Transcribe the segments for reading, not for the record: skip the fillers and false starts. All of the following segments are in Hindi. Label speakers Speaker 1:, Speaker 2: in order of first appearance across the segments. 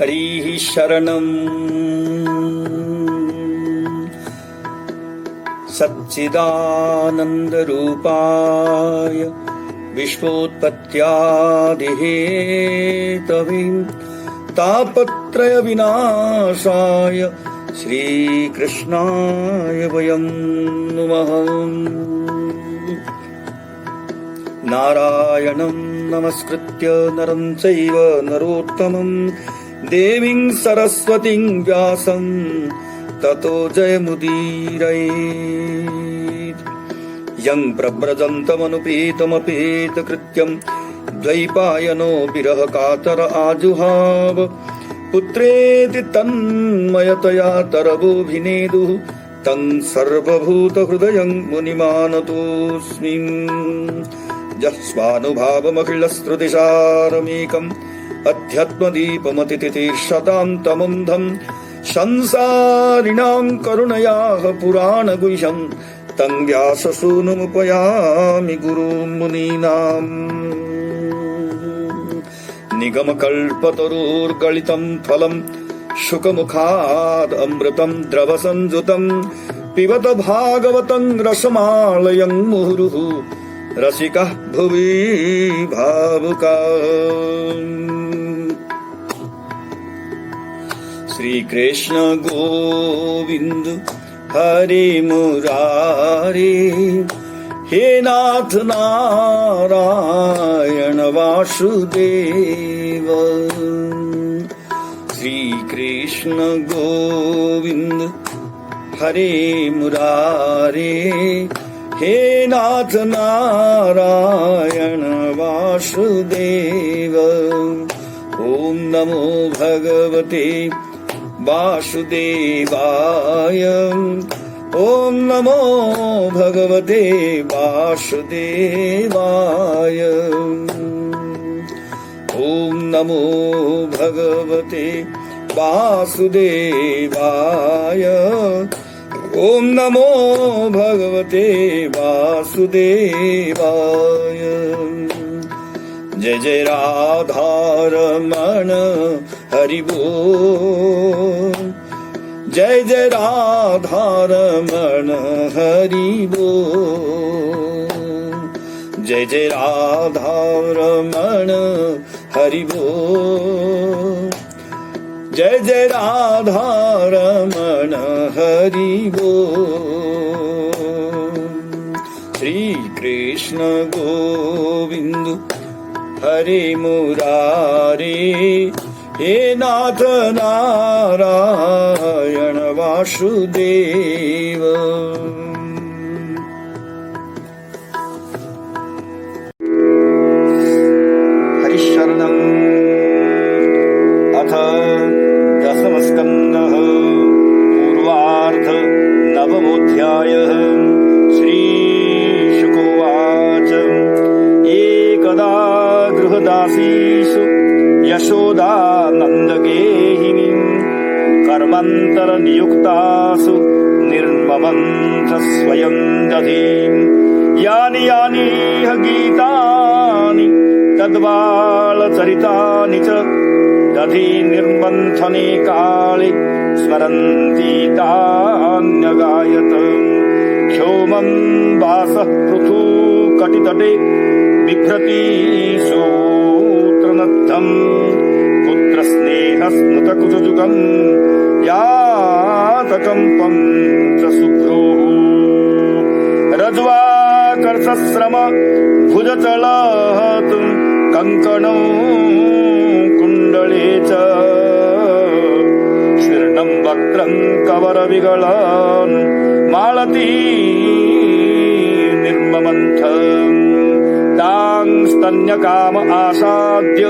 Speaker 1: हरिः शरणम्। सच्चिदानन्दरूपाय विश्वोत्पत्त्यादिहेतवे तापत्रयविनाशाय श्रीकृष्णाय वयं नुमः। नारायणं नमस्कृत्य नरं चैव नरोत्तमं देवीं सरस्वतीं व्यासं ततो जयमुदीरयेत्। यं प्रव्रजन्तमनुपेतमपेतकृत्यं द्वैपायनो विरहकातर आजुहाव पुत्रेति तन्मयतया तरवोऽभिनेदुः तं सर्वभूतहृदयं मुनिमानतोऽस्मि। यः स्वानुभावमखिलश्रुतिसारमेकम् अध्यात्मदीपमतितितीर्षतां तमन्धं संसारिणां करुणयाः पुराणगुह्यं तं व्याससूनुमुपयामि गुरुं मुनीनाम्। निगमकल्पतरोर्गलितं फलं शुकमुखाद् अमृतं द्रवसंयुतं पिबत भागवतं रसमालयं मुहुरुः रसिकः भुवि भावुकाः। श्रीकृष्ण गोविंद हरे मुरारे हे नाथ नारायण वासुदेव। श्रीकृष्ण गोविंद हरे मुरारे हे नाथ नारायण वासुदेव। ओम नमो भगवते वासुदेवाय। ओम नमो भगवते वासुदेवाय। ओम नमो भगवते वासुदेवाय। ओम नमो भगवते वासुदेवाय। जय जय राधारमण हरि बोल। जय जय राधारमण हरि बोल। जय जय राधारमण हरि बोल। जय जय राधारमण हरि बोल। श्री कृष्ण गोविंद हरे मुरारे हे नाथ नारायण वासुदेव। हरिशरणम्। अथ दशमस्कन्धः पूर्वार्ध नवमोऽध्यायः। श्रीशुकोवाच एकदा गृहदासीषु यशोदानन्दगेहिनीं कर्मान्तरनियुक्तासु निर्ममन्थ स्वयं दधीं यानि यानि गीतानि तद्बालचरितानि च दधी निर्मन्थने काले स्मरन्ति तान्यगायत। क्षोमं वासः पृथु कटितटे बिभ्रति सूत्रनद्धं पुत्रस्नेहस्मृतकुजजुगं यातकम्पं च शुभ्रूः। रज्वाकर्षश्रम भुजचलहत् कङ्कणौ कुण्डले च शीर्णं वक्त्रं कवरविगलन् मालती निर्ममन्थम्। तां स्तन्यकाम आसाद्य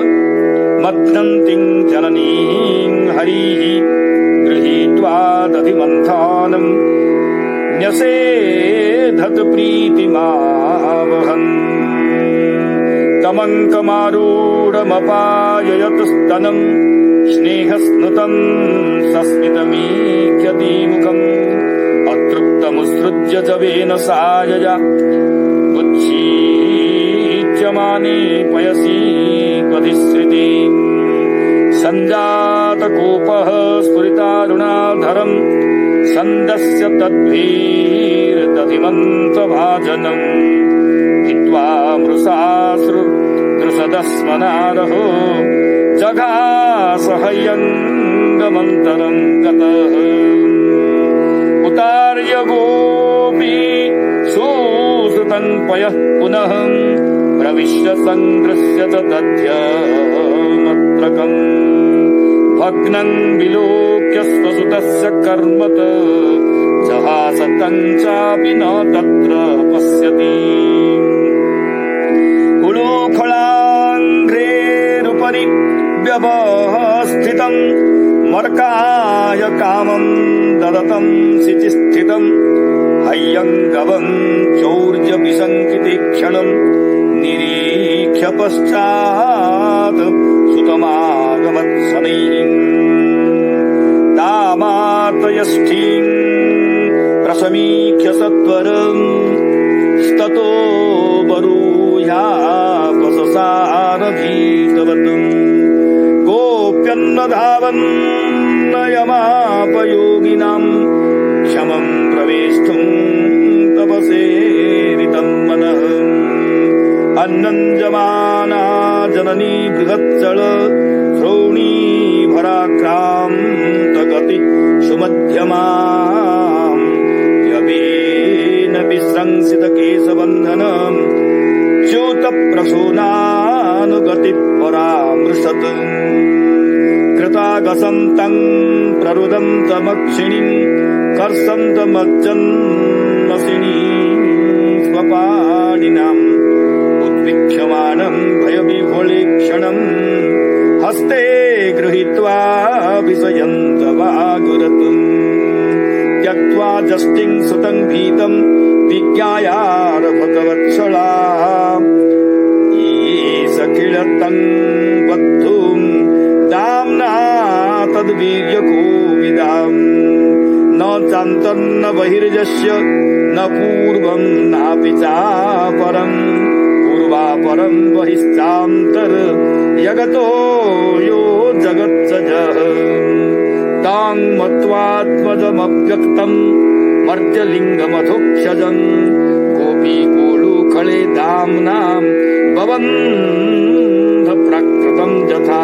Speaker 1: मथ्नन्तीं जननीं हरिः गृहीत्वा दधिमन्थानं न्यसेधत प्रीतिमावहन्। तमङ्कमारूढमपाययत स्तनं स्नेहस्नुतं सस्मितमीख्यतीमुखम् अतृप्तमुत्सृज्य जवेन सायया उच्छीच्यमाने पयसि त्वधिश्रिति सञ्जातकोपः स्फुरितारुणाधरम् सन्दस्य तद्भिर्दधिमन्तभाजनम् भित्त्वा मृषाश्रुदृषदस्मनारहो जघासहयङ्गमन्तरम् गतः उतार्य गोपी सुश्रुतम् पयः पुनः प्रविश्य सङ्गृह्य च दध्यमत्रकम् भग्नम् विलोक्य स्वसुतस्य कर्मत जहासतम् चापि न तत्र पश्यति उलूखलाङ्घ्रेरुपरि व्यवस्थितम् मर्काय कामम् ददतम् शिचिस्थितम् हय्यङ्गवम् चौर्यविशङ्किते क्षणम् निरीक्ष्य पश्चात् सुतमागमत्सनैः तामार्तयष्ठीम् प्रशमीक्ष्य सत्वरम् स्ततो बरूयापससारभीतवतम् गोप्यन्नधावन् नयमापयोगिनाम् क्षमम् प्रवेष्टुम् तपसेरितम् मनः अन्नञ्जमाना जननी बृहत्सळ श्रोणी भराक्रान्तगति सुमध्यमाम् यवेन विस्रंसितकेशबन्धनम् च्यूतप्रसूनानुगतिः परामृशत् कृतागसम् तम् प्ररुदम् तमक्षिणीम् कर्षम् तमज्जन्मसिणीम् स्वपाणिनाम् उद्विक्ष्यमानम् भयविह्वलेक्षणम् हस्ते गृहीत्वा विषयन्तवागुरतम् त्यक्त्वा जष्टिम् सुतम् भीतम् विज्ञायार भगवत्सला ईश किळतम् बद्धुम् दाम्ना तद्वीर्यकोविदाम् न चान्तन्न बहिर्जस्य न पूर्वम् नापि चापरम् पूर्वापरम् बहिश्चान्तर् यगतो यो जगत्सजः ताम् मत्वात्मजमव्यक्तम् मर्त्यलिङ्गमधोक्षजम् गोपीकोलुखले दाम्नाम् बबन्ध प्रकृतम् यथा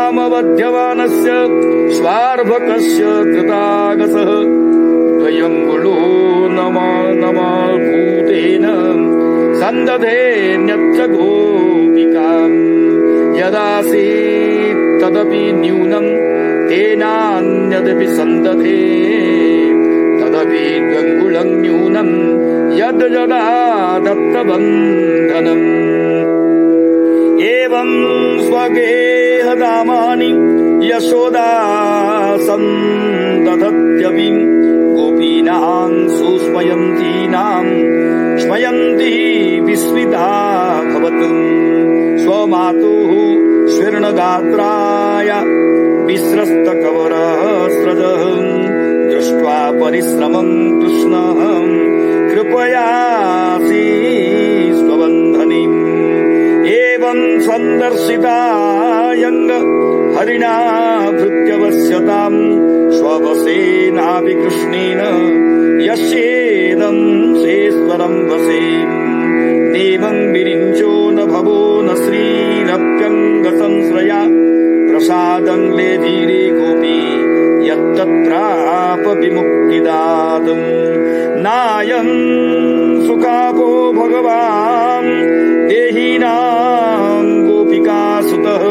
Speaker 1: तद्दामवध्यमानस्य स्वार्भकस्य कृतागसः द्वयङ्गुलो नमभूतेन सन्दधेऽन्यच्च गोपिकाम् यदासीत् तदपि न्यूनम् तेनान्यदपि सन्दधे तदपि द्वङ्गुलम् न्यूनम् यद् यदा दत्तबन्धनम् एवम् स्वगेहदामानि यशोदा सन्दधत्यपि गोपीनाम् सुस्मयन्तीनाम् स्मयन्ती विस्मिता भवत् स्वमातुः स्वर्णगात्राय विस्रस्तकवरस्रजः दृष्ट्वा परिश्रमम् कृष्णः कृपयासि स्वबन्धनीम् एवम् सन्दर्शितायङ्ग हरिणा भृत्यवस्यताम् स्ववसेनापि कृष्णेन यस्येदम् शेश्वरम् वसे देवम् विरिञ्चो न भवो न श्रीरप्यङ्गसंश्रया प्रसादम् लेधीरे गोपी यत्तत्राप विमुक्तिदातम् नायम् सुखापो भगवान् देहीनाम् गोपिकासुतः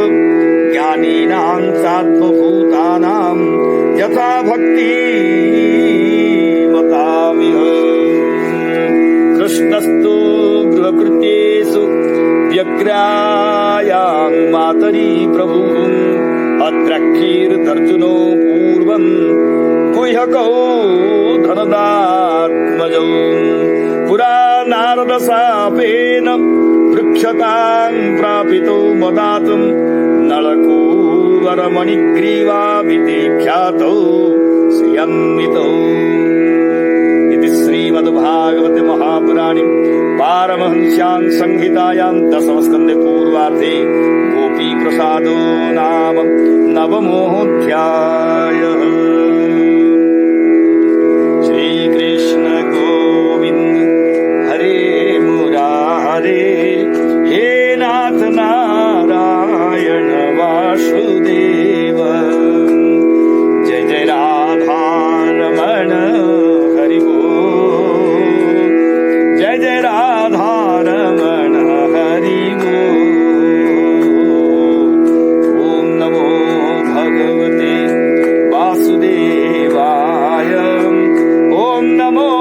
Speaker 1: ज्ञानीनाम् सात्मभूतानाम् यथा भक्ति मतामिह कृष्णस्तु गृहकृत्येषु व्यग्रायाम् मातरी प्रभुः अद्रक्षीर्दर्जुनो पूर्वम् गुह्यकौ धनदात्मजौ पुरा नारदशापेन वृक्षताम् प्रापितो मदातुम् नलकूवरमणिग्रीवाभिते ख्यातौ श्रियन्वितौ इति श्रीमद् श्रीमद्भागवते महापुराणे पारमहंस्यां संहितायां दशमस्कन्धे पूर्वार्धे गोपीप्रसादो नाम नवमोऽध्यायः। श्रीकृष्ण गोविन्द हरे मुरारे, हे नाथ नारायण वासुदेव, जय जय राधा रमण हरि बोल, जय जय राधा रमण हरि बोल। ओम नमो भगवते वासुदेवाय, ओम नमो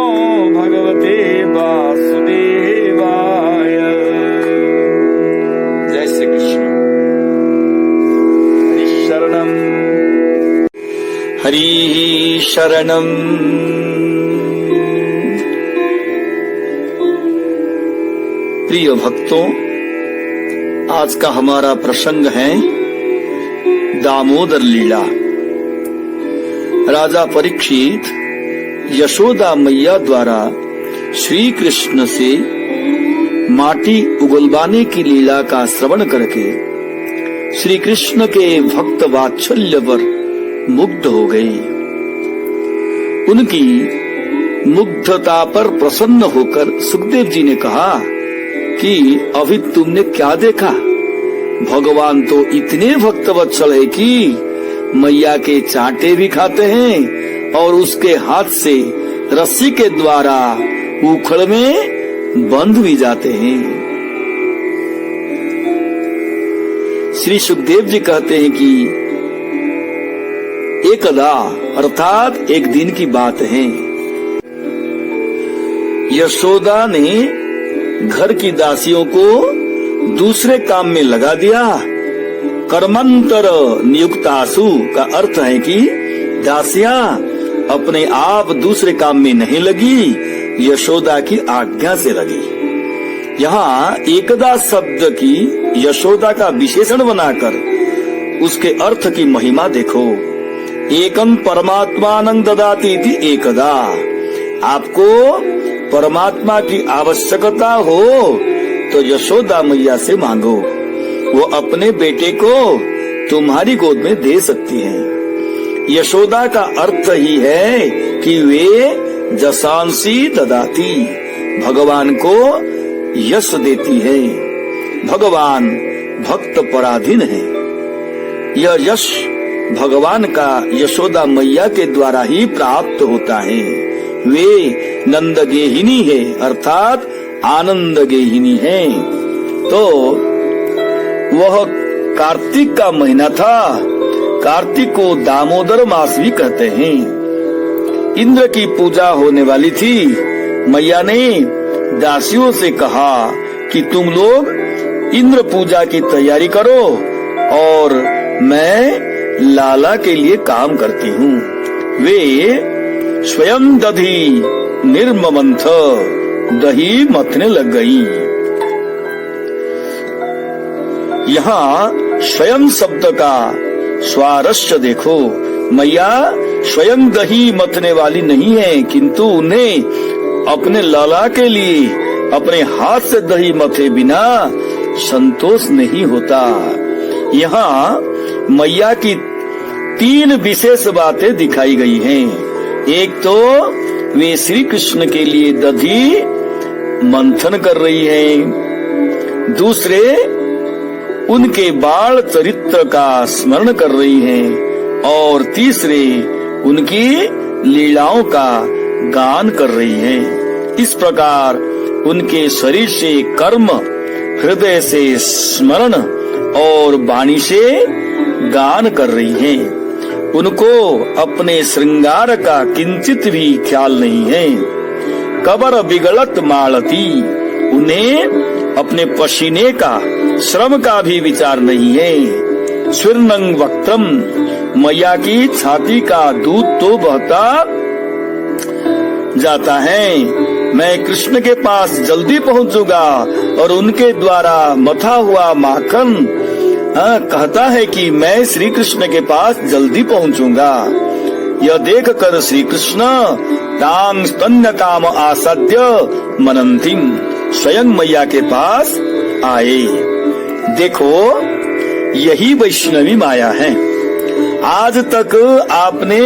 Speaker 1: भगवते वासुदेवाय। जय श्री कृष्ण। हरि शरणम। प्रिय भक्तों, आज का हमारा प्रसंग है दामोदर लीला। राजा परीक्षित यशोदा मैया द्वारा श्री कृष्ण से माटी उगलवाने की लीला का श्रवण करके श्री कृष्ण के भक्त वात्सल्य पर मुग्ध हो गई। उनकी मुग्धता पर प्रसन्न होकर सुखदेव जी ने कहा कि अभी तुमने क्या देखा? भगवान तो इतने भक्तवत्सल है कि मैया के चांटे भी खाते हैं और उसके हाथ से रस्सी के द्वारा उखड़ में बंध भी जाते हैं। श्री सुखदेव जी कहते हैं कि एकदा अर्थात एक दिन की बात है, यशोदा ने घर की दासियों को दूसरे काम में लगा दिया। कर्मांतर नियुक्तासु का अर्थ है कि दासियां अपने आप दूसरे काम में नहीं लगी, यशोदा की आज्ञा से लगी। यहाँ एकदा शब्द की यशोदा का विशेषण बनाकर उसके अर्थ की महिमा देखो। एकं परमात्मानं ददाति इति एकदा। आपको परमात्मा की आवश्यकता हो तो यशोदा मैया से मांगो, वो अपने बेटे को तुम्हारी गोद में दे सकती हैं। यशोदा का अर्थ ही है कि वे जसांसी ददाती, भगवान को यश देती है। भगवान भक्त पराधीन है। यह यश भगवान का यशोदा मैया के द्वारा ही प्राप्त होता है। वे नंद गेहिनी है, अर्थात आनंद गेहिनी है। तो वह कार्तिक का महीना था। कार्तिक को दामोदर मास भी कहते हैं। इंद्र की पूजा होने वाली थी। मैया ने दासियों से कहा कि तुम लोग इंद्र पूजा की तैयारी करो और मैं लाला के लिए काम करती हूँ। वे स्वयं दधी निर्ममंथ दही मथने लग गई। यहाँ स्वयं शब्द का स्वारस्य देखो। मैया स्वयं दही मथने वाली नहीं है, किंतु उन्हें अपने लाला के लिए अपने हाथ से दही मथे बिना संतोष नहीं होता। यहाँ मैया की तीन विशेष बातें दिखाई गई हैं। एक तो वे श्री कृष्ण के लिए दधी मंथन कर रही हैं। दूसरे उनके बाल चरित्र का स्मरण कर रही हैं और तीसरे उनकी लीलाओं का गान कर रही हैं। इस प्रकार उनके शरीर से कर्म, हृदय से स्मरण और वाणी से गान कर रही हैं। उनको अपने श्रृंगार का किंचित भी ख्याल नहीं है। कबर बिगड़त मालती, उन्हें अपने पसीने का, श्रम का भी विचार नहीं है। स्वर्णं वक्त्रम, मैया की छाती का दूध तो बहता जाता है। मैं कृष्ण के पास जल्दी पहुंचूंगा और उनके द्वारा मथा हुआ माखन कहता है कि मैं श्री कृष्ण के पास जल्दी पहुंचूंगा। यह देखकर श्री कृष्ण तांग स्तन्य काम आसाद्य मनंतिम, स्वयं मैया के पास आए। देखो, यही वैष्णवी माया है। आज तक आपने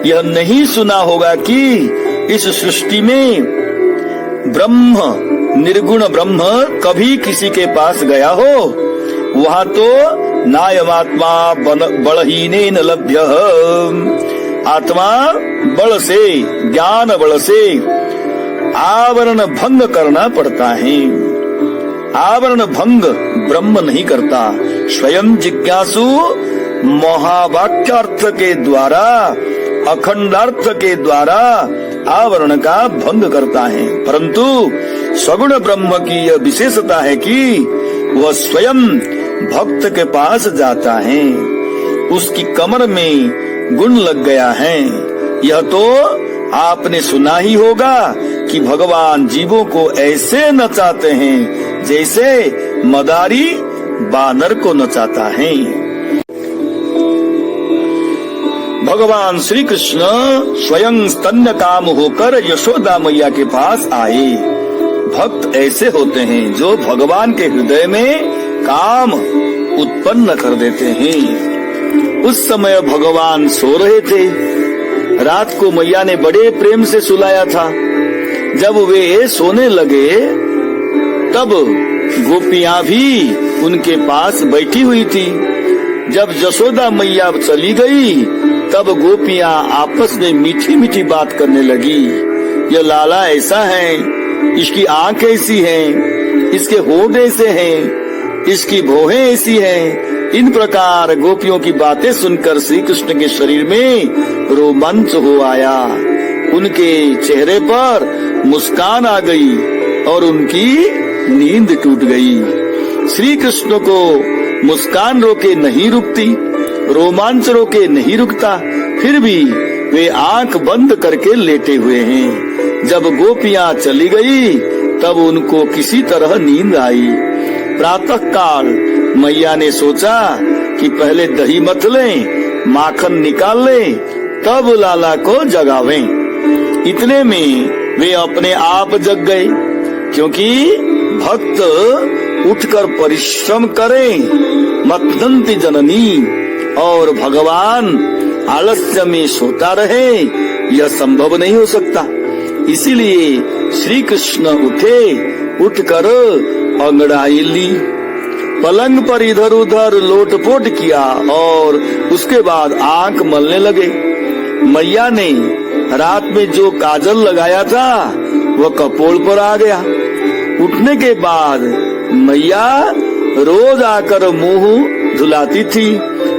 Speaker 1: यह नहीं सुना होगा कि इस सृष्टि में ब्रह्म, निर्गुण ब्रह्म कभी किसी के पास गया हो। वहाँ तो नायमात्मा बलहीनेन लभ्य, आत्मा बल से, ज्ञान बल से आवरण भंग करना पड़ता है। आवरण भंग ब्रह्म नहीं करता। स्वयं जिज्ञासु महावाक्यार्थ के द्वारा, अखंडार्थ के द्वारा आवरण का भंग करता है। परंतु सगुण ब्रह्म की यह विशेषता है कि वह स्वयं भक्त के पास जाता है। उसकी कमर में गुण लग गया है। यह तो आपने सुना ही होगा कि भगवान जीवों को ऐसे नचाते हैं जैसे मदारी बानर को नचाता है। भगवान श्री कृष्ण स्वयं स्तन्य काम होकर यशोदा मैया के पास आए। भक्त ऐसे होते हैं जो भगवान के हृदय में काम उत्पन्न कर देते हैं। उस समय भगवान सो रहे थे। रात को मैया ने बड़े प्रेम से सुलाया था। जब वे सोने लगे तब गोपियां भी उनके पास बैठी हुई थी। जब यशोदा मैया चली गई तब गोपियां आपस में मीठी मीठी बात करने लगी। यह लाला ऐसा है, इसकी आंख ऐसी है, इसके होंठ ऐसे हैं, इसकी भौहें ऐसी हैं। इन प्रकार गोपियों की बातें सुनकर श्री कृष्ण के शरीर में रोमांच हो आया। उनके चेहरे पर मुस्कान आ गई और उनकी नींद टूट गई। श्री कृष्ण को मुस्कान रोके नहीं रुकती, रोमांच रोके नहीं रुकता, फिर भी वे आंख बंद करके लेटे हुए हैं। जब गोपियां चली गई तब उनको किसी तरह नींद आई। प्रातः काल मैया ने सोचा कि पहले दही मथ लें, माखन निकाल लें, तब लाला को जगावें। इतने में वे अपने आप जग गए, क्योंकि भक्त उठकर परिश्रम करें मथनंती जननी और भगवान आलस्य में सोता रहे, यह संभव नहीं हो सकता। इसीलिए श्री कृष्ण उठे, उठकर अंगड़ाई ली, पलंग पर इधर उधर लोटपोट किया और उसके बाद आंख मलने लगे। मैया ने रात में जो काजल लगाया था वह कपोल पर आ गया। उठने के बाद मैया रोज आकर मुंह धुलाती थी,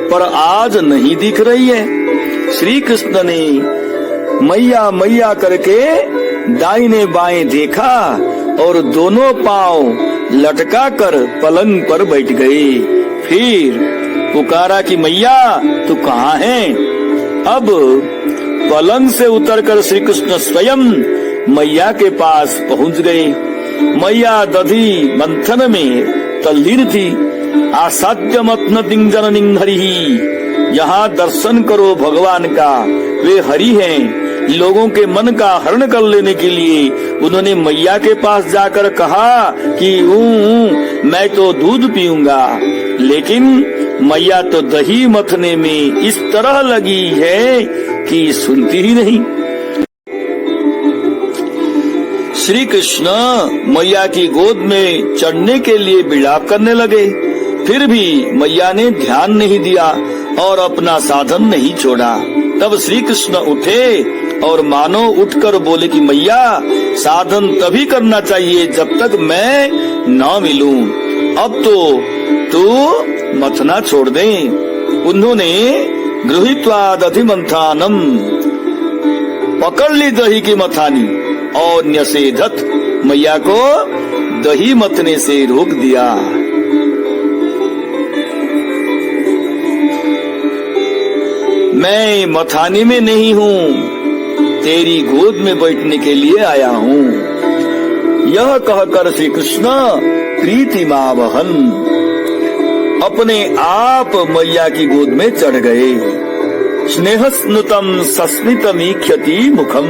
Speaker 1: पर आज नहीं दिख रही है। श्री कृष्ण ने मैया मैया करके दाहिने बाएं देखा और दोनों पांव लटका कर पलंग पर बैठ गए। फिर पुकारा कि मैया तू कहाँ है? अब पलंग से उतरकर श्री कृष्ण स्वयं मैया के पास पहुँच गए। मैया दधी मंथन में तल्लीन थी। आसाद्य मतन जननी हरि, यहाँ दर्शन करो भगवान का, वे हरि हैं। लोगों के मन का हरण कर लेने के लिए उन्होंने मैया के पास जाकर कहा कि मैं तो दूध पीऊंगा, लेकिन मैया तो दही मथने में इस तरह लगी है कि सुनती ही नहीं। श्री कृष्ण मैया की गोद में चढ़ने के लिए विलाप करने लगे, फिर भी मैया ने ध्यान नहीं दिया और अपना साधन नहीं छोड़ा। तब श्री कृष्ण उठे और मानो उठकर बोले कि मैया साधन तभी करना चाहिए जब तक मैं न मिलूं। अब तो तू मथना छोड़ दे। उन्होंने गृहीत्वा दधि मंथानम, पकड़ ली दही की मथानी और न्यसेधत, मैया को दही मथने से रोक दिया। मैं मथानी में नहीं हूँ, तेरी गोद में बैठने के लिए आया हूँ। यह कहकर श्री कृष्ण प्रीतिमावहन अपने आप मैया की गोद में चढ़ गए। स्नेहस्नुतम सस्मितमीख्यति मुखम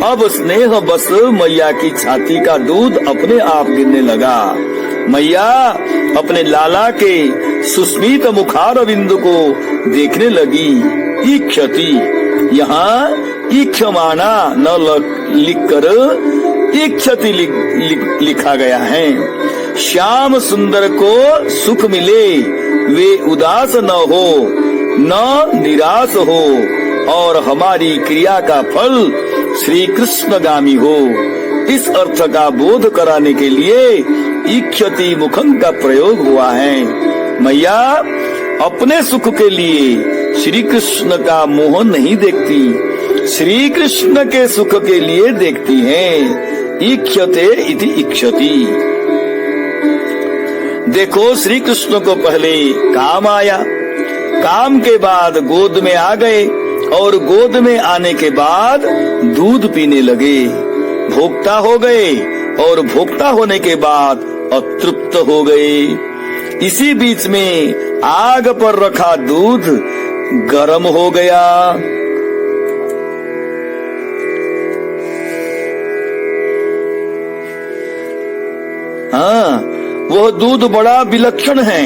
Speaker 1: अब स्नेह बस मैया की छाती का दूध अपने आप गिरने लगा। मैया अपने लाला के सुस्मित मुखार बिंदु को देखने लगी। ईक्षति, यहाँ ईक्षमाना न लिखकर ईक्षति लिखा गया है। श्याम सुंदर को सुख मिले, वे उदास न हो न निराश हो, और हमारी क्रिया का फल श्री कृष्णगामी हो। इस अर्थ का बोध कराने के लिए ईक्षति मुखम का प्रयोग हुआ है। मैया अपने सुख के लिए श्री कृष्ण का मोह नहीं देखती, श्री कृष्ण के सुख के लिए देखती हैं। ईक्षते इति इक्षति। देखो, श्री कृष्ण को पहले काम आया, काम के बाद गोद में आ गए, और गोद में आने के बाद दूध पीने लगे। भोक्ता हो गए, और भोक्ता होने के बाद अतृप्त हो गए। इसी बीच में आग पर रखा दूध गर्म हो गया। हाँ, वह दूध बड़ा विलक्षण है।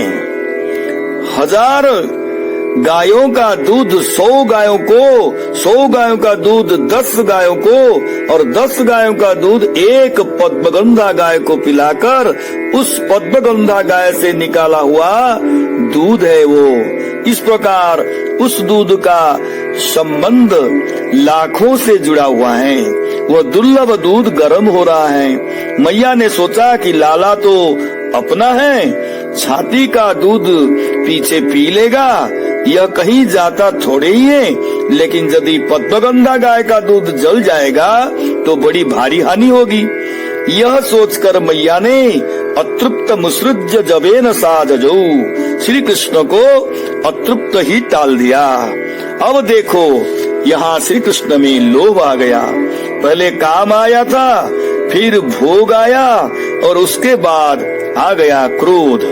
Speaker 1: 1000 गायों का दूध 100 गायों को, 100 गायों का दूध 10 गायों को, और 10 गायों का दूध एक पद्मगंधा गाय को पिलाकर उस पद्मगंधा गाय से निकाला हुआ दूध है वो। इस प्रकार उस दूध का संबंध लाखों से जुड़ा हुआ है। वह दुर्लभ दूध गर्म हो रहा है। मैया ने सोचा कि लाला तो अपना है, छाती का दूध पीछे पी लेगा, यह कहीं जाता थोड़े ही है। लेकिन यदि पद्मगंधा गाय का दूध जल जाएगा तो बड़ी भारी हानि होगी। यह सोचकर मैया ने अतृप्त मुसृज्य जबेन साजजो, श्री कृष्ण को अतृप्त ही टाल दिया। अब देखो, यहाँ श्री कृष्ण में लोभ आ गया। पहले काम आया था, फिर भोग आया, और उसके बाद आ गया क्रोध।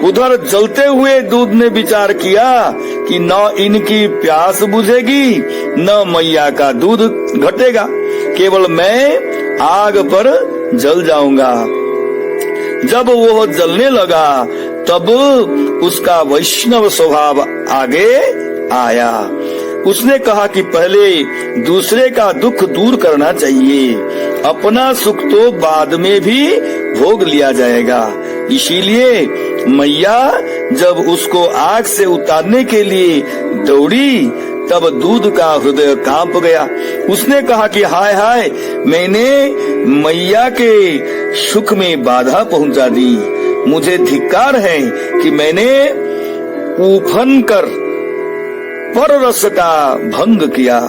Speaker 1: उधर जलते हुए दूध ने विचार किया कि न इनकी प्यास बुझेगी, न मैया का दूध घटेगा, केवल मैं आग पर जल जाऊंगा। जब वो जलने लगा तब उसका वैष्णव स्वभाव आगे आया। उसने कहा कि पहले दूसरे का दुख दूर करना चाहिए, अपना सुख तो बाद में भी भोग लिया जाएगा। इसीलिए मैया जब उसको आग से उतारने के लिए दौड़ी तब दूध का हृदय कांप गया। उसने कहा कि हाय हाय, मैंने मैया के सुख में बाधा पहुंचा दी। मुझे धिक्कार है कि मैंने उफन कर पर रस का भंग किया।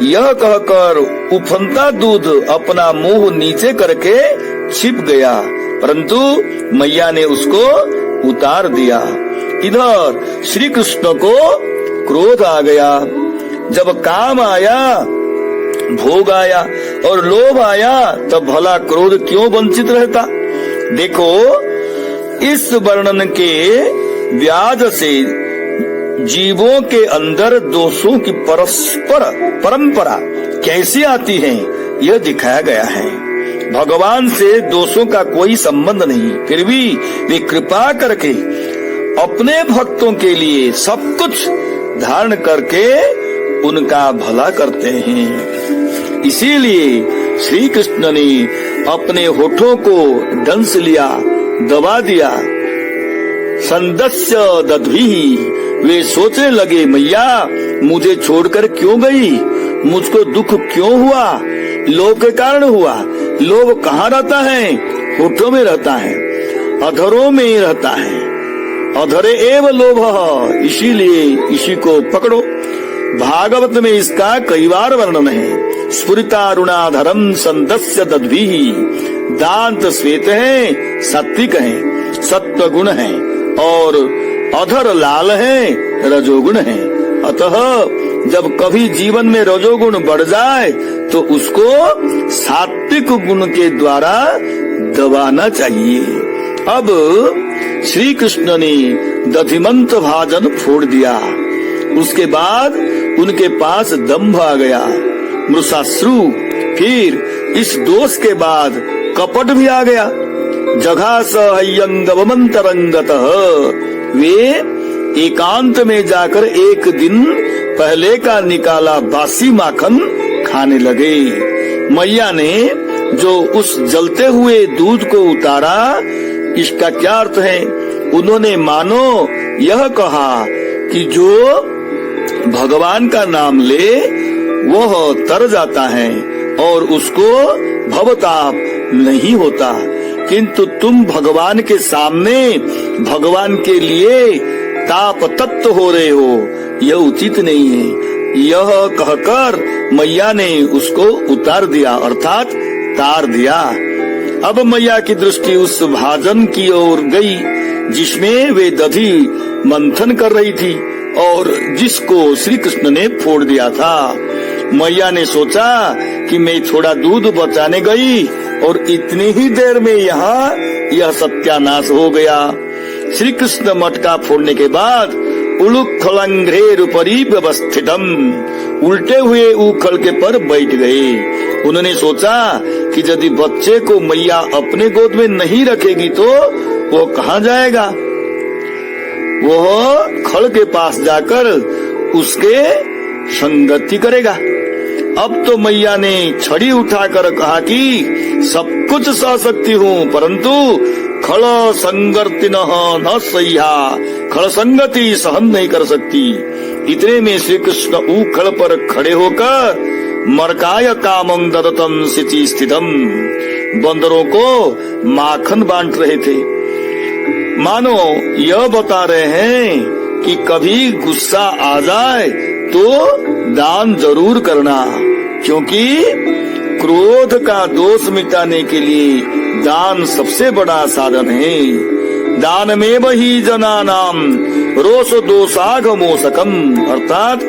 Speaker 1: यह कहकर उफनता दूध अपना मुंह नीचे करके छिप गया, परंतु मैया ने उसको उतार दिया। इधर श्री कृष्ण को क्रोध आ गया। जब काम आया, भोग आया और लोभ आया, तब भला क्रोध क्यों वंचित रहता। देखो, इस वर्णन के व्याज से जीवों के अंदर दोषों की परस्पर परंपरा कैसी आती है, यह दिखाया गया है। भगवान से दोषों का कोई संबंध नहीं, फिर भी वे कृपा करके अपने भक्तों के लिए सब कुछ धारण करके उनका भला करते हैं। इसीलिए श्री कृष्ण ने अपने होठों को दंस लिया, दबा दिया। संदस्य दध्वी, वे सोचने लगे मैया मुझे छोड़कर क्यों गई, मुझको दुख क्यों हुआ। लोभ के कारण हुआ। लोभ कहाँ रहता है? होठों में रहता है, अधरों में रहता है। अधरे एव लोभ, इसीलिए इसी को पकड़ो। भागवत में इसका कई बार वर्णन है। स्फुरितारुणाधरम संदस्य दध्वी, दांत श्वेत है, सात्विक है, सत्व गुण है, और अधर लाल है, रजोगुण है। अतः जब कभी जीवन में रजोगुण बढ़ जाए तो उसको सात्विक गुण के द्वारा दबाना चाहिए। अब श्री कृष्ण ने दधिमंत भाजन फोड़ दिया। उसके बाद उनके पास दंभ आ गया, मृषाश्रु फिर इस दोष के बाद कपट भी आ गया। जघास हयंगवमंतरंगतः, वे एकांत में जाकर एक दिन पहले का निकाला बासी माखन खाने लगे। मैया ने जो उस जलते हुए दूध को उतारा, इसका क्या अर्थ है? उन्होंने मानो यह कहा कि जो भगवान का नाम ले वह तर जाता है और उसको भवताप नहीं होता, किंतु तुम भगवान के सामने भगवान के लिए ताप तप्त हो रहे हो, यह उचित नहीं है। यह कहकर मैया ने उसको उतार दिया, अर्थात तार दिया। अब मैया की दृष्टि उस भाजन की ओर गई जिसमें वे दधी मंथन कर रही थी और जिसको श्री कृष्ण ने फोड़ दिया था। मैया ने सोचा कि मैं थोड़ा दूध बचाने गई और इतनी ही देर में यहाँ यह सत्यानाश हो गया। श्री कृष्ण मटका फोड़ने के बाद उलुखलंघ्रेर उपरि व्यवस्थितम, उल्टे हुए उखल के पर बैठ गए। उन्होंने सोचा कि यदि बच्चे को मैया अपने गोद में नहीं रखेगी तो वो कहाँ जाएगा। वह खल के पास जाकर उसके संगति करेगा। अब तो मैया ने छड़ी उठाकर कहा कि सब कुछ सह सकती हूँ, परंतु खल संगति न सह्या, खल संगति सहन नहीं कर सकती। इतने में श्री कृष्ण उखल पर खड़े होकर मरकाय कामं ददतम सिचि स्थितम, बंदरों को माखन बांट रहे थे। मानो यह बता रहे हैं कि कभी गुस्सा आ जाए तो दान जरूर करना, क्योंकि क्रोध का दोष मिटाने के लिए दान सबसे बड़ा साधन है। दान में वही जनानाम रोष दोषाघ मोसकम, अर्थात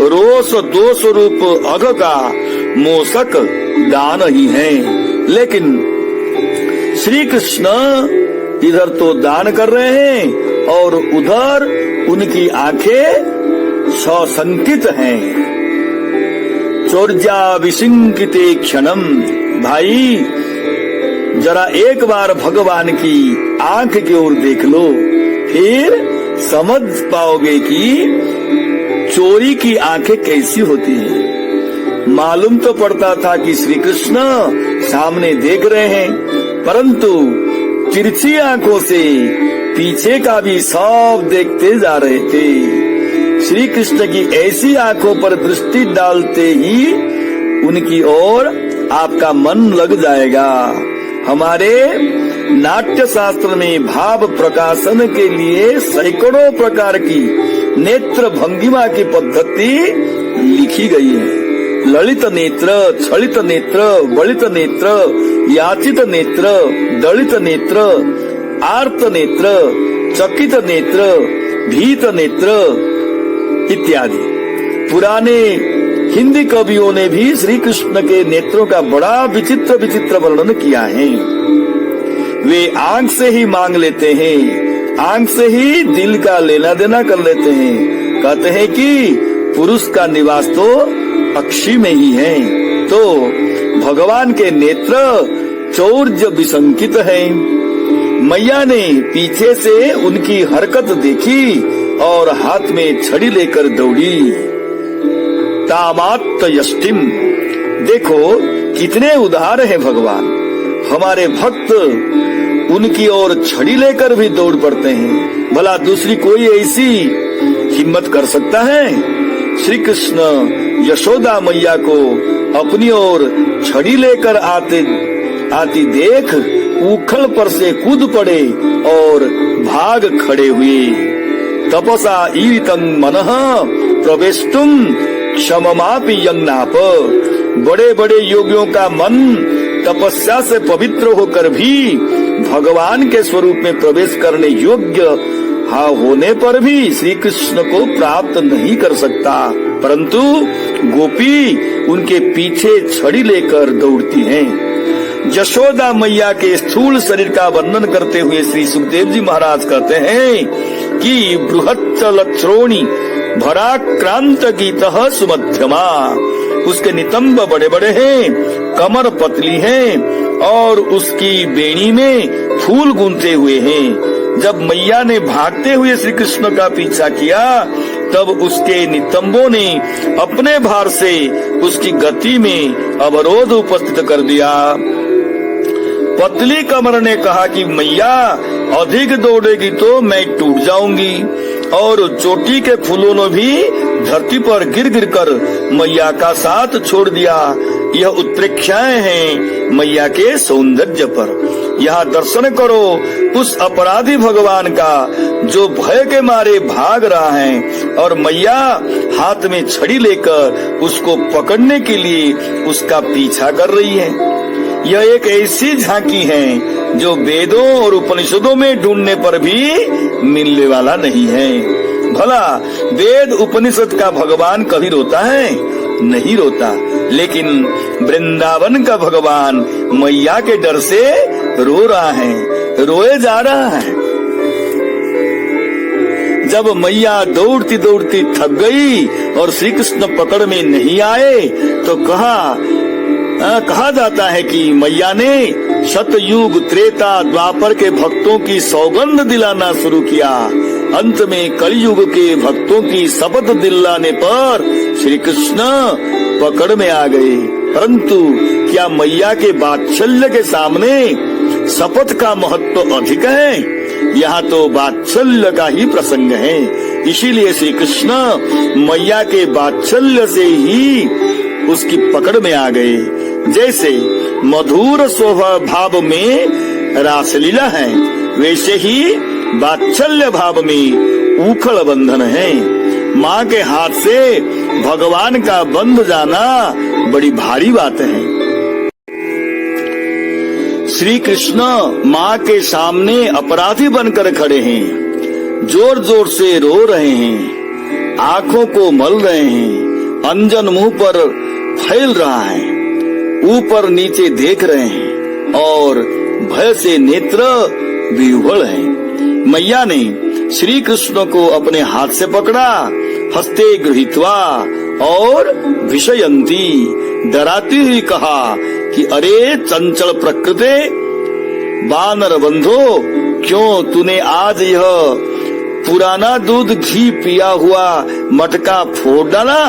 Speaker 1: रोष दोष रूप अघ का मोसक दान ही है। लेकिन श्री कृष्ण इधर तो दान कर रहे हैं और उधर उनकी आंखें सशंकित हैं। चौर्या विशिंकिते क्षणम, भाई जरा एक बार भगवान की आंख की ओर देख लो, फिर समझ पाओगे कि चोरी की आंखें कैसी होती हैं। मालूम तो पड़ता था कि श्री कृष्ण सामने देख रहे हैं, परंतु तिरछी आंखों से पीछे का भी सब देखते जा रहे थे। श्री कृष्ण की ऐसी आंखों पर दृष्टि डालते ही उनकी ओर आपका मन लग जाएगा। हमारे नाट्य शास्त्र में भाव प्रकाशन के लिए सैकड़ों प्रकार की नेत्र भंगिमा की पद्धति लिखी गई है। ललित नेत्र, छलित नेत्र, बलित नेत्र, याचित नेत्र, दलित नेत्र, आर्त नेत्र, चकित नेत्र, भीत नेत्र इत्यादि। पुराने हिंदी कवियों ने भी श्री कृष्ण के नेत्रों का बड़ा विचित्र विचित्र वर्णन किया है। वे आंख से ही मांग लेते हैं, आंख से ही दिल का लेना देना कर लेते हैं। कहते हैं कि पुरुष का निवास तो अक्षी में ही है। तो भगवान के नेत्र चौर्य विसंकित है। मैया ने पीछे से उनकी हरकत देखी और हाथ में छड़ी लेकर दौड़ी। तामात्त यष्टिम, देखो कितने उदार है भगवान। हमारे भक्त उनकी ओर छड़ी लेकर भी दौड़ पड़ते हैं, भला दूसरी कोई ऐसी हिम्मत कर सकता है? श्री कृष्ण यशोदा मैया को अपनी ओर छड़ी लेकर आती देख उखल पर से कूद पड़े और भाग खड़े हुए। तपसा ईरितं मनः प्रवेष्टुम क्षममापि यज्ञाप, बड़े बड़े योगियों का मन तपस्या से पवित्र होकर भी भगवान के स्वरूप में प्रवेश करने योग्य होने पर भी श्री कृष्ण को प्राप्त नहीं कर सकता, परंतु गोपी उनके पीछे छड़ी लेकर दौड़ती हैं। यशोदा मैया के स्थूल शरीर का वर्णन करते हुए श्री सुखदेव जी महाराज कहते हैं कि बृहच्च लक्ष्रोणी भराक्रांत गीतः सुमध्यमा, उसके नितंब बड़े बड़े हैं कमर पतली है और उसकी बेणी में फूल गूंथे हुए हैं। जब मैया ने भागते हुए श्री कृष्ण का पीछा किया तब उसके नितंबों ने अपने भार से उसकी गति में अवरोध उपस्थित कर दिया। पतली कमर ने कहा कि मैया अधिक दौड़ेगी तो मैं टूट जाऊंगी, और चोटी के फूलों ने भी धरती पर गिर गिर कर मैया का साथ छोड़ दिया। यह उत्प्रेक्षाएं हैं मैया के सौंदर्य पर। यहाँ दर्शन करो उस अपराधी भगवान का जो भय के मारे भाग रहा है और मैया हाथ में छड़ी लेकर उसको पकड़ने के लिए उसका पीछा कर रही है। यह एक ऐसी झांकी है जो वेदों और उपनिषदों में ढूंढने पर भी मिलने वाला नहीं है। भला वेद उपनिषद का भगवान कभी रोता है? नहीं रोता, लेकिन वृंदावन का भगवान मैया के डर से रो रहा है, रोए जा रहा है। जब मैया दौड़ती दौड़ती थक गई और श्री कृष्ण पकड़ में नहीं आए तो कहा जाता है कि मैया ने सतयुग त्रेता द्वापर के भक्तों की सौगंध दिलाना शुरू किया। अंत में कलयुग के भक्तों की शपथ दिलाने पर श्री कृष्ण पकड़ में आ गए। परंतु क्या मैया के वात्सल्य के सामने शपथ का महत्व अधिक है? यहाँ तो वात्सल्य का ही प्रसंग है। इसीलिए श्री कृष्ण मैया के वात्सल्य से ही उसकी पकड़ में आ गए। जैसे मधुर स्वभाव में रासलीला है, वैसे ही वात्सल्य भाव में उखड़ बंधन है। माँ के हाथ से भगवान का बंध जाना बड़ी भारी बात है। श्री कृष्ण माँ के सामने अपराधी बनकर खड़े हैं, जोर जोर से रो रहे हैं, आंखों को मल रहे हैं, अंजन मुंह पर फैल रहा है, ऊपर नीचे देख रहे हैं और भय से नेत्र विह्वल हैं। मैया ने श्री कृष्ण को अपने हाथ से पकड़ा, हस्ते गृहीत्वा और विषयंती डराती हुई कहा कि अरे चंचल प्रकृते वानर बंधो, क्यों तूने आज यह पुराना दूध घी पिया हुआ मटका फोड़ डाला?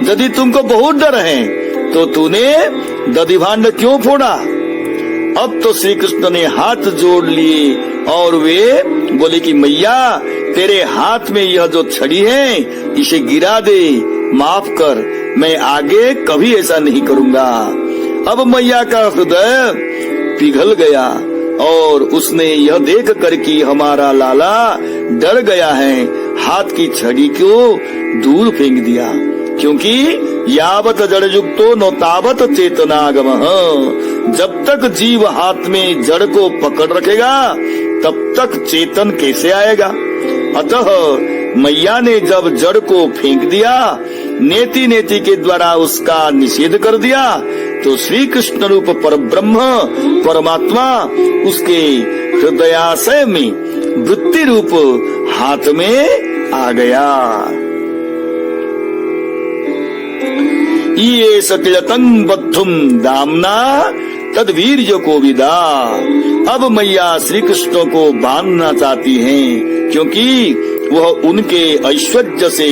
Speaker 1: यदि तुमको बहुत डर है तो तूने दधि भांड क्यों फोड़ा? अब तो श्री कृष्ण ने हाथ जोड़ लिए और वे बोले कि मैया तेरे हाथ में यह जो छड़ी है इसे गिरा दे, माफ कर, मैं आगे कभी ऐसा नहीं करूंगा। अब मैया का हृदय पिघल गया और उसने यह देख कर कि हमारा लाला डर गया है, हाथ की छड़ी को दूर फेंक दिया, क्योंकि यावत जड़ युक्तो न तावत चेतनागमः। जब तक जीव हाथ में जड़ को पकड़ रखेगा तब तक चेतन कैसे आएगा? अतः मैया ने जब जड़ को फेंक दिया, नेति नेति के द्वारा उसका निषेध कर दिया, तो श्री कृष्ण रूप परब्रह्म परमात्मा उसके हृदयाशय में वृत्ति रूप हाथ में आ गया। ये सकिलतं बद्धुम दामना तद वीर्य को विदा। अब मैया श्री कृष्ण को बांधना चाहती हैं, क्योंकि वह उनके ऐश्वर्य से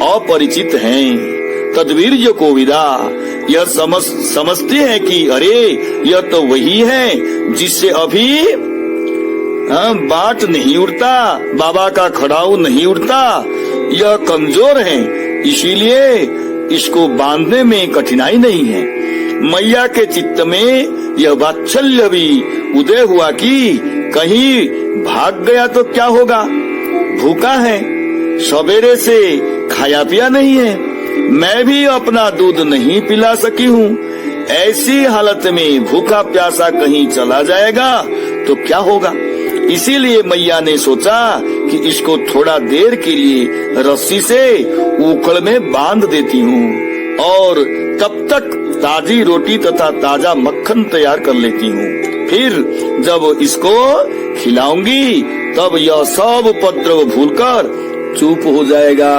Speaker 1: अपरिचित हैं। तद्वीर्य को विदा, यह समझती है कि अरे यह तो वही है जिससे अभी बाट नहीं उड़ता, बाबा का खड़ाऊ नहीं उड़ता, यह कमजोर है, इसीलिए इसको बांधने में कठिनाई नहीं है। मैया के चित्त में यह वात्सल्य भी उदय हुआ कि कहीं भाग गया तो क्या होगा, भूखा है, सवेरे से खाया पिया नहीं है, मैं भी अपना दूध नहीं पिला सकी हूँ, ऐसी हालत में भूखा प्यासा कहीं चला जाएगा तो क्या होगा। इसीलिए मैया ने सोचा कि इसको थोड़ा देर के लिए रस्सी से उखड़ में बांध देती हूँ और तब तक ताजी रोटी तथा ताजा मक्खन तैयार कर लेती हूँ। फिर जब इसको खिलाऊंगी तब यह सब उपद्रव भूलकर चुप हो जाएगा।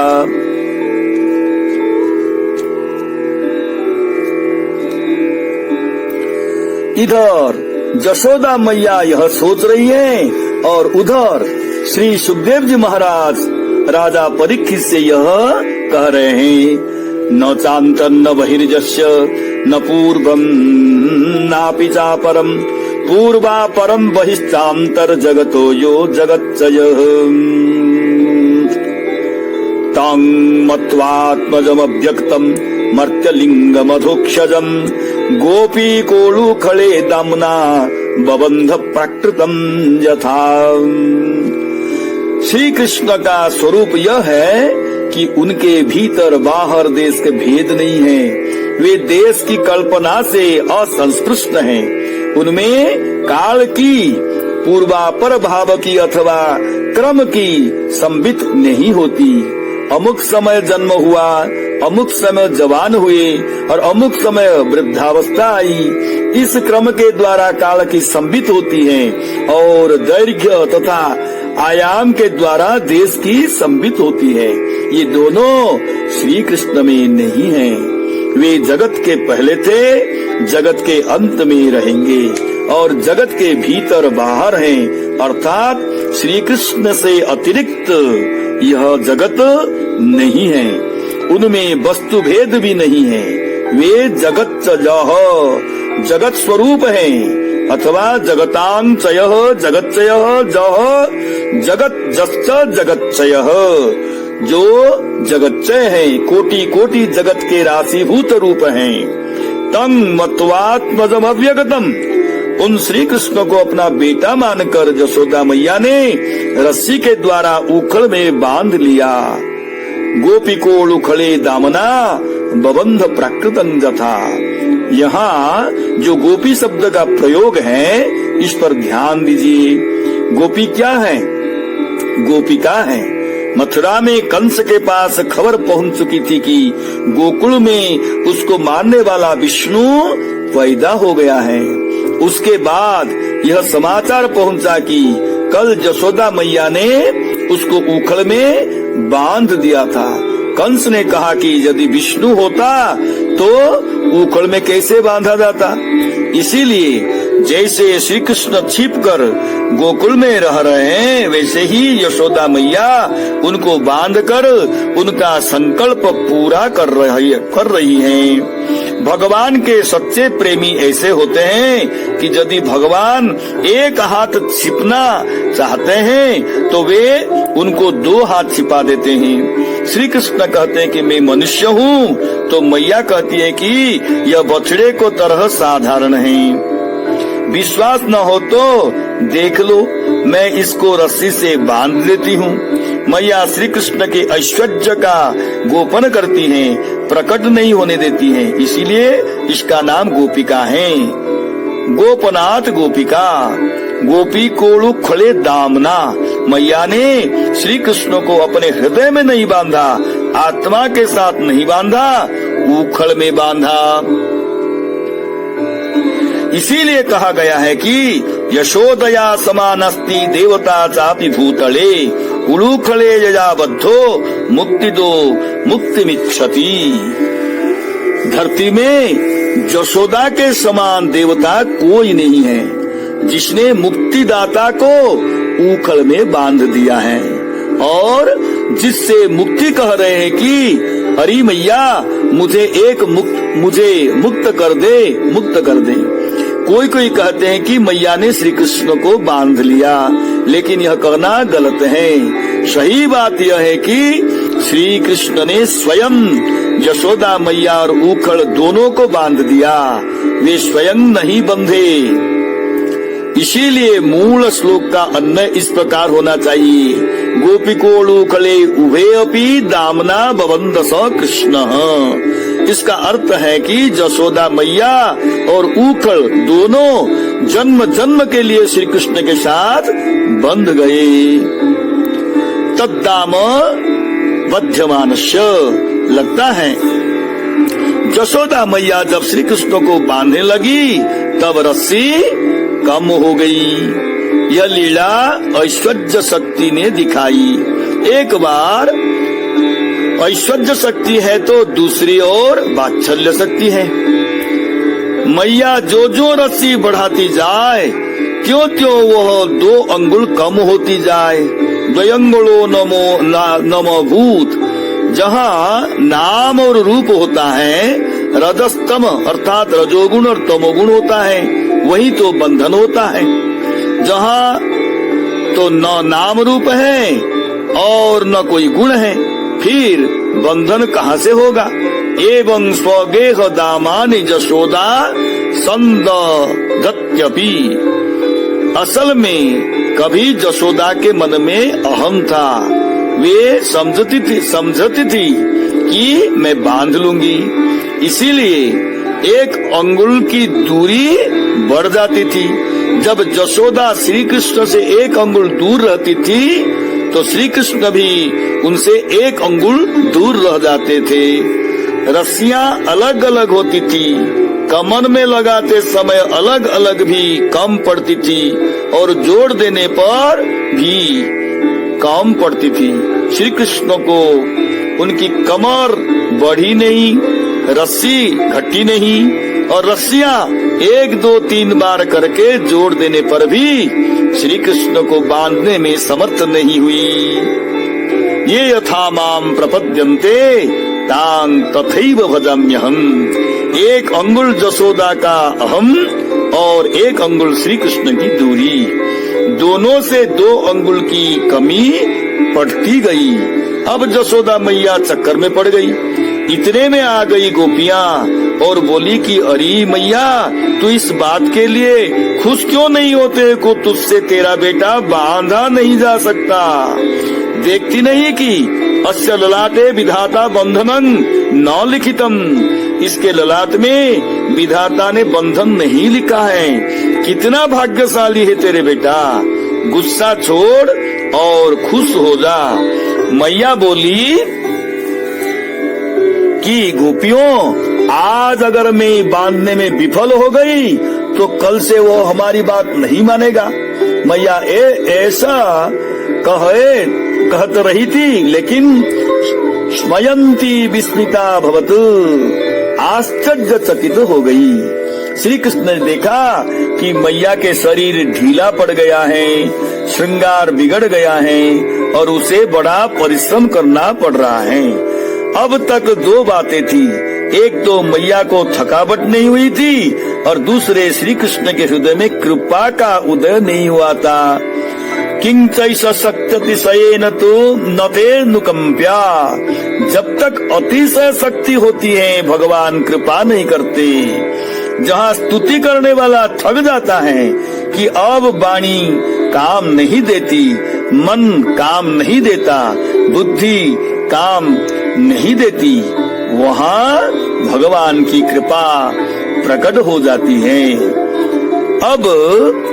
Speaker 1: इधर यशोदा मैया यह सोच रही है और उधर श्री सुखदेव जी महाराज राजा परीक्षित से यह कह रहे हैं, न चांतन न बहिर्जस्य न पूर्वम नापि चापरम पूर्वा परम बहिश्चांतर जगतो यो जगच्चयः तं मत्वात्मजमव्यक्तम् मर्त्यलिंगमधोक्षजम् गोपी कोलुखले दाम्ना बबंध प्राकृतम यथा। श्री कृष्ण का स्वरूप यह है कि उनके भीतर बाहर देश के भेद नहीं है, वे देश की कल्पना से असंस्पृष्ट हैं। उनमें काल की पूर्वापर भाव की अथवा क्रम की संबित नहीं होती। अमुक समय जन्म हुआ, अमुक समय जवान हुए और अमुक समय वृद्धावस्था आई, इस क्रम के द्वारा काल की संबित होती है और दैर्घ्य तथा आयाम के द्वारा देश की संबित होती है। ये दोनों श्री कृष्ण में नहीं है। वे जगत के पहले थे, जगत के अंत में रहेंगे और जगत के भीतर बाहर हैं, अर्थात श्री कृष्ण से अतिरिक्त यह जगत नहीं है। उनमें वस्तु भेद भी नहीं है। वे जगच्चयः जगत स्वरूप हैं अथवा जगतांचयः जगच्चयः जः जगत जश्च जगच्चयः, जो जगच्चय है, कोटि कोटि जगत के राशिभूत रूप हैं। तम मत्वात्मजम अव्यगतम, उन श्री कृष्ण को अपना बेटा मानकर यशोदा मैया ने रस्सी के द्वारा उखल में बांध लिया। गोपी को उखले दामना बबंध प्राकृतं यथा। यहाँ जो गोपी शब्द का प्रयोग है इस पर ध्यान दीजिए। गोपी क्या है? गोपिका है। मथुरा में कंस के पास खबर पहुंच चुकी थी कि गोकुल में उसको मारने वाला विष्णु पैदा हो गया है। उसके बाद यह समाचार पहुंचा कि कल यशोदा मैया ने उसको उखल में बांध दिया था। कंस ने कहा कि यदि विष्णु होता तो उखल में कैसे बांधा जाता। इसीलिए जैसे श्री कृष्ण छिपकर गोकुल में रह रहे हैं, वैसे ही यशोदा मैया उनको बांधकर उनका संकल्प पूरा कर रही हैं। भगवान के सच्चे प्रेमी ऐसे होते हैं कि यदि भगवान एक हाथ छिपना चाहते हैं तो वे उनको दो हाथ छिपा देते हैं। श्री कृष्ण कहते हैं कि मैं मनुष्य हूँ, तो मैया कहती है कि यह बछड़े को तरह साधारण है। विश्वास न हो तो देख लो, मैं इसको रस्सी से बांध देती हूँ। मैया श्री कृष्ण के ऐश्वर्य का गोपन करती हैं, प्रकट नहीं होने देती हैं, इसीलिए इसका नाम गोपिका है। गोपनाथ गोपिका। गोपी कोलु खले दामना, मैया ने श्री कृष्ण को अपने हृदय में नहीं बांधा, आत्मा के साथ नहीं बांधा, उखल में बांधा। इसीलिए कहा गया है कि यशोदया समानस्ति देवता चापि भूतले उलूखले यया बद्धो मुक्ति दो मुक्तिमिच्छति। धरती में यशोदा के समान देवता कोई नहीं है जिसने मुक्तिदाता को उखल में बांध दिया है और जिससे मुक्ति कह रहे हैं कि हरि मैया मुझे मुक्त कर दे। कोई कोई कहते हैं कि मैया ने श्री कृष्ण को बांध लिया, लेकिन यह कहना गलत है। सही बात यह है कि श्री कृष्ण ने स्वयं यशोदा मैया और उखल दोनों को बांध दिया, वे स्वयं नहीं बंधे। इसीलिए मूल श्लोक का अन्वय इस प्रकार होना चाहिए, गोपिकोलूखले उभे अपि दामना बबंध स कृष्ण। इसका अर्थ है कि यशोदा मैया और उखल दोनों जन्म जन्म के लिए श्री कृष्ण के साथ बंध गए। तद्दाम बध्यमानस्य, लगता है यशोदा मैया जब श्री कृष्ण को बांधने लगी तब रस्सी कम हो गई। यह लीला ऐश्वर्य शक्ति ने दिखाई। एक बार ऐश्वर्य शक्ति है तो दूसरी ओर वात्सल्य शक्ति है। मैया जो जो रस्सी बढ़ाती जाए त्यों त्यों वह 2 अंगुल कम होती जाए। द्वयंगुलो नमो भूत, जहाँ नाम और रूप होता है रजस्तम अर्थात रजोगुण और तमोगुण होता है, वही तो बंधन होता है। जहाँ तो न नाम रूप है और न कोई गुण है, फिर बंधन कहाँ से होगा। एवं स्वगेह दामानि जशोदा संदधत्यपि, असल में कभी जशोदा के मन में अहम था। वे समझती थी कि मैं बांध लूंगी, इसीलिए 1 अंगुल की दूरी बढ़ जाती थी। जब जशोदा श्री कृष्ण से 1 अंगुल दूर रहती थी तो श्री कृष्ण भी उनसे 1 अंगुल दूर रह जाते थे। रस्सियां अलग अलग होती थी, कमर में लगाते समय अलग अलग भी कम पड़ती थी और जोड़ देने पर भी कम पड़ती थी। श्री कृष्ण को उनकी कमर बढ़ी नहीं, रस्सी घटी नहीं, और रस्सियां 1 2 3 बार करके जोड़ देने पर भी श्री कृष्ण को बांधने में समर्थ नहीं हुई। ये यथा माम प्रपद्यन्ते तां तथैव भजाम्यहम्। 1 अंगुल जसोदा का अहम और 1 अंगुल श्री कृष्ण की दूरी, दोनों से 2 अंगुल की कमी पड़ती गई। अब जसोदा मैया चक्कर में पड़ गई। इतने में आ गई गोपियां और बोली कि अरे मैया, तू इस बात के लिए खुश क्यों नहीं होते को तुझसे तेरा बेटा बांधा नहीं जा सकता। देखती नहीं कि अस्य ललाटे विधाता बंधनं न लिखितम, इसके ललाट में विधाता ने बंधन नहीं लिखा है। कितना भाग्यशाली है तेरे बेटा, गुस्सा छोड़ और खुश हो जा। मैया बोली कि गोपियों, आज अगर मैं बांधने में विफल हो गई तो कल से वो हमारी बात नहीं मानेगा। मैया ऐसा कहत रही थी, लेकिन स्मयंती विस्मिता भवतु, आश्चर्यचकित हो गई। श्री कृष्ण ने देखा कि मैया के शरीर ढीला पड़ गया है, श्रृंगार बिगड़ गया है और उसे बड़ा परिश्रम करना पड़ रहा है। अब तक 2 बातें थी, एक तो मैया को थकावट नहीं हुई थी और दूसरे श्री कृष्ण के हृदय में कृपा का उदय नहीं हुआ था। किंचैष शक्त्यतिशयेन तो नतेर्नुकंप्या, जब तक अतिशय शक्ति होती है भगवान कृपा नहीं करते। जहाँ स्तुति करने वाला थक जाता है कि अब वाणी काम नहीं देती, मन काम नहीं देता, बुद्धि काम नहीं देती, वहाँ भगवान की कृपा प्रकट हो जाती है। अब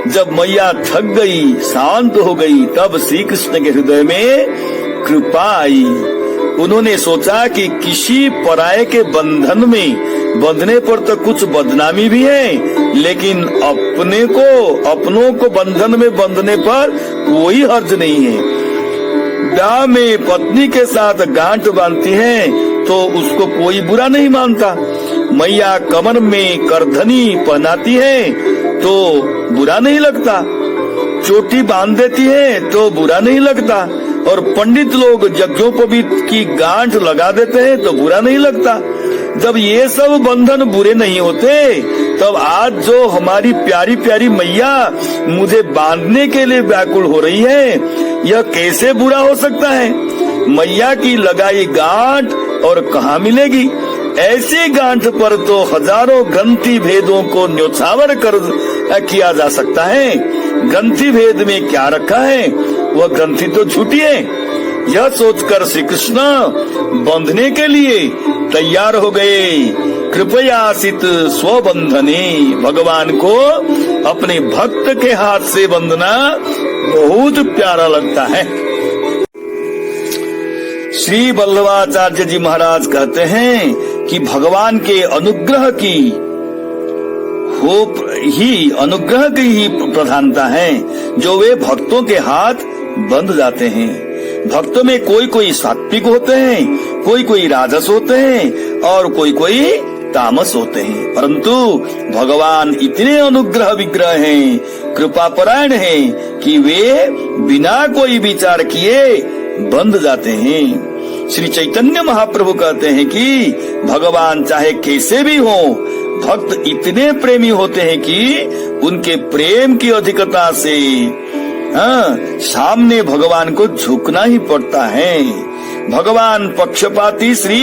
Speaker 1: जब मैया थक गई, शांत हो गई, तब श्री कृष्ण के हृदय में कृपा आई। उन्होंने सोचा कि किसी पराये के बंधन में बंधने पर तो कुछ बदनामी भी है, लेकिन अपनों को बंधन में बंधने पर कोई हर्ज नहीं है। ब्याह में पत्नी के साथ गांठ बांधती है तो उसको कोई बुरा नहीं मानता। मैया कमर में करधनी पहनाती है तो बुरा नहीं लगता, चोटी बांध देती है तो बुरा नहीं लगता, और पंडित लोग यज्ञोपवीत की गांठ लगा देते हैं तो बुरा नहीं लगता। जब ये सब बंधन बुरे नहीं होते, तब आज जो हमारी प्यारी प्यारी मैया मुझे बांधने के लिए व्याकुल हो रही है, यह कैसे बुरा हो सकता है। मैया की लगाई गांठ और कहाँ मिलेगी। ऐसी गांठ पर तो हजारों ग्रंथि भेदों को न्योछावर कर किया जा सकता है। ग्रंथि भेद में क्या रखा है, वह ग्रंथि तो झूठी है। यह सोचकर श्री कृष्ण बंधने के लिए तैयार हो गए। कृपयासित स्वबंधने, भगवान को अपने भक्त के हाथ से बंधना बहुत प्यारा लगता है। श्री वल्लभाचार्य जी महाराज कहते हैं कि भगवान के अनुग्रह की ही प्रधानता है, जो वे भक्तों के हाथ बंध जाते हैं। भक्तों में कोई कोई सात्विक होते हैं, कोई कोई राजस होते हैं और कोई कोई तामस होते हैं। परंतु भगवान इतने अनुग्रह विग्रह हैं, कृपा परायण हैं कि वे बिना कोई विचार किए बंध जाते हैं। श्री चैतन्य महाप्रभु कहते हैं कि भगवान चाहे कैसे भी हो, भक्त इतने प्रेमी होते हैं कि उनके प्रेम की अधिकता से सामने भगवान को झुकना ही पड़ता है। भगवान पक्षपाती श्री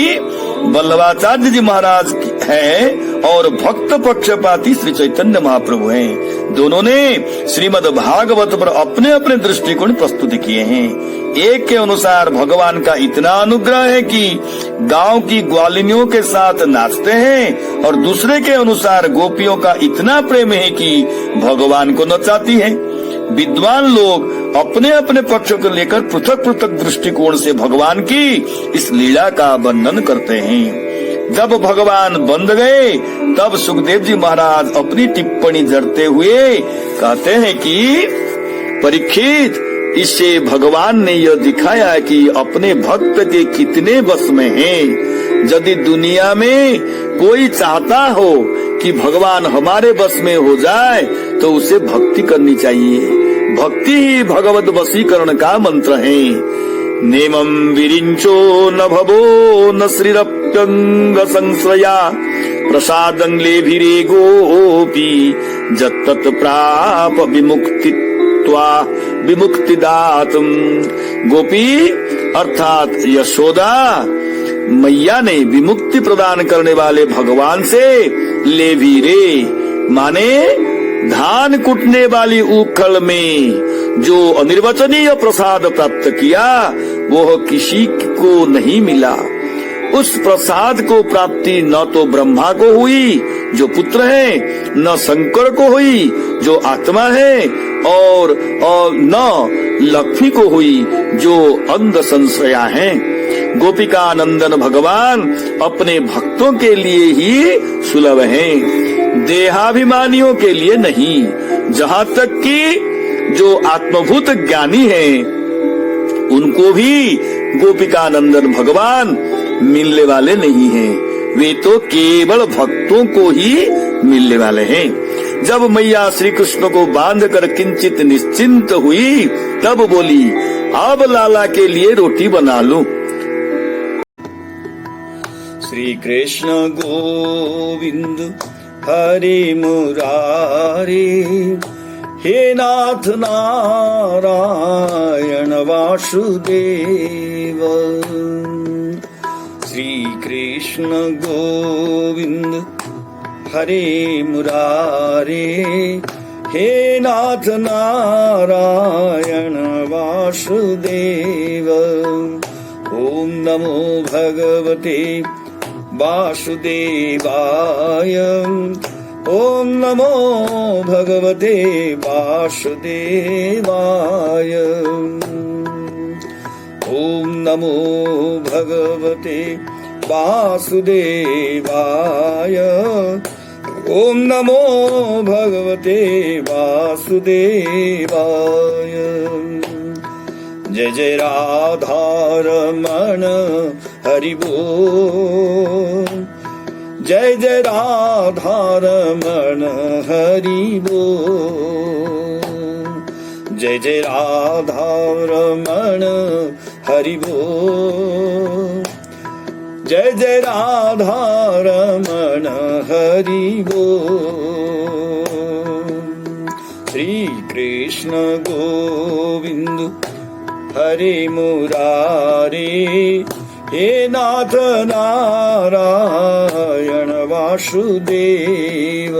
Speaker 1: वल्लभाचार्य जी महाराज है और भक्त पक्षपाती श्री चैतन्य महाप्रभु हैं। दोनों ने श्रीमद् भागवत पर अपने अपने दृष्टिकोण प्रस्तुत किए हैं। एक के अनुसार भगवान का इतना अनुग्रह है कि गांव की ग्वालिनियों के साथ नाचते हैं, और दूसरे के अनुसार गोपियों का इतना प्रेम है कि भगवान को नचाती है। विद्वान लोग अपने अपने पक्ष को लेकर पृथक पृथक दृष्टिकोण से भगवान की इस लीला का वर्णन करते हैं। जब भगवान बंध गए तब सुखदेव जी महाराज अपनी टिप्पणी जड़ते हुए कहते हैं कि परीक्षित, इससे भगवान ने यह दिखाया कि अपने भक्त के कितने बस में हैं। यदि दुनिया में कोई चाहता हो कि भगवान हमारे बस में हो जाए तो उसे भक्ति करनी चाहिए। भक्ति ही भगवत वशीकरण का मंत्र है। नेमं विरिंचो न भवो न श्रीरप्यंग संश्रया प्रसादं लेभिरे गोपी जत्तत् प्राप विमुक्तित्वा विमुक्तिदातुम। गोपी अर्थात यशोदा मैया ने विमुक्ति प्रदान करने वाले भगवान से लेभिरे माने धान कुटने वाली उखल में जो अनिर्वचनीय प्रसाद प्राप्त किया वो किसी को नहीं मिला। उस प्रसाद को प्राप्ति न तो ब्रह्मा को हुई जो पुत्र है, न शंकर को हुई जो आत्मा है, और न लक्ष्मी को हुई जो अंध संश्रया है। गोपिका नंदन भगवान अपने भक्तों के लिए ही सुलभ हैं, देहाभिमानियों के लिए नहीं। जहाँ तक कि जो आत्मभूत ज्ञानी हैं उनको भी गोपिका नंदन भगवान मिलने वाले नहीं हैं। वे तो केवल भक्तों को ही मिलने वाले हैं। जब मैया श्री कृष्ण को बांधकर किंचित निश्चिंत हुई तब बोली, अब लाला के लिए रोटी बना लूं। श्री कृष्ण गोविंद हरे मुरारी, हे नाथ नारायण वासुदेव। श्री कृष्ण गोविंद हरे मुरारे, हे नाथ नारायण वासुदेव। ओम नमो भगवते वासुदेवाय, ओम नमो भगवते वासुदेवाय, ओम नमो भगवते वासुदेवाय, ओम नमो भगवते वासुदेवाय। जय जय राधा रमण हरि बोल, जय जय राधा रमण हरि बोल, जय जय राधा रमण हरि बोल, जय जय राधा रमण हरि बोल। श्री कृष्ण गोविंद हरे मुरारे, हे नाथ नारायण वासुदेव।